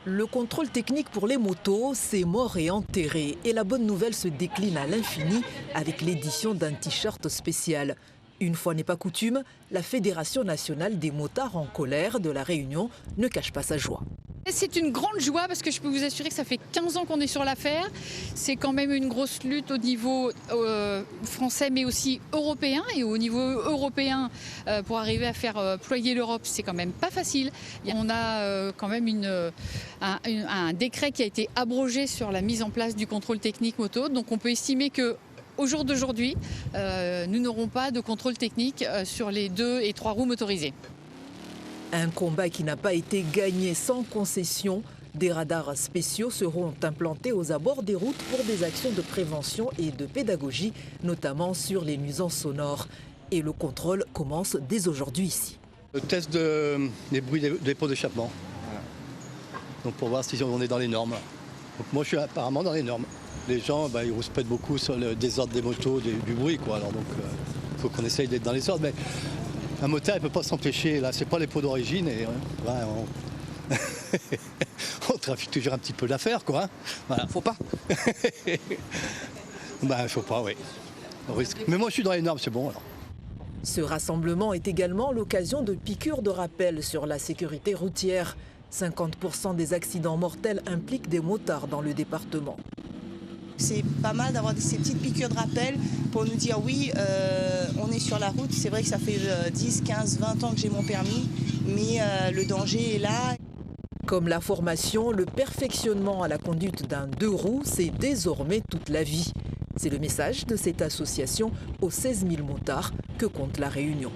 Le contrôle technique pour les motos, c'est mort et enterré. Et la bonne nouvelle se décline à l'infini avec l'édition d'un t-shirt spécial. Une fois n'est pas coutume, la Fédération nationale des motards en colère de La Réunion ne cache pas sa joie. C'est une grande joie parce que je peux vous assurer que ça fait 15 ans qu'on est sur l'affaire. C'est quand même une grosse lutte au niveau français mais aussi européen. Et au niveau européen, pour arriver à faire ployer l'Europe, c'est quand même pas facile. On a quand même un décret qui a été abrogé sur la mise en place du contrôle technique moto. Donc on peut estimer que au jour d'aujourd'hui, nous n'aurons pas de contrôle technique sur les 2 et 3 roues motorisées. Un combat qui n'a pas été gagné sans concession. Des radars spéciaux seront implantés aux abords des routes pour des actions de prévention et de pédagogie, notamment sur les nuisances sonores. Et le contrôle commence dès aujourd'hui ici. Le test des bruits des pots d'échappement. Voilà. Donc pour voir si on est dans les normes. Donc moi je suis apparemment dans les normes. Les gens ils rouspètent beaucoup sur le désordre des motos, du bruit, quoi. Alors donc il faut qu'on essaye d'être dans les ordres. Mais un motard ne peut pas s'empêcher, là c'est pas les pots d'origine et on trafique toujours un petit peu d'affaires, quoi. Hein. Voilà. Faut pas. Faut pas, oui. Mais moi je suis dans les normes, c'est bon alors. Ce rassemblement est également l'occasion de piqûres de rappel sur la sécurité routière. 50% des accidents mortels impliquent des motards dans le département. C'est pas mal d'avoir ces petites piqûres de rappel pour nous dire oui, on est sur la route. C'est vrai que ça fait 10, 15, 20 ans que j'ai mon permis, mais le danger est là. Comme la formation, le perfectionnement à la conduite d'un 2 roues, c'est désormais toute la vie. C'est le message de cette association aux 16 000 motards que compte La Réunion.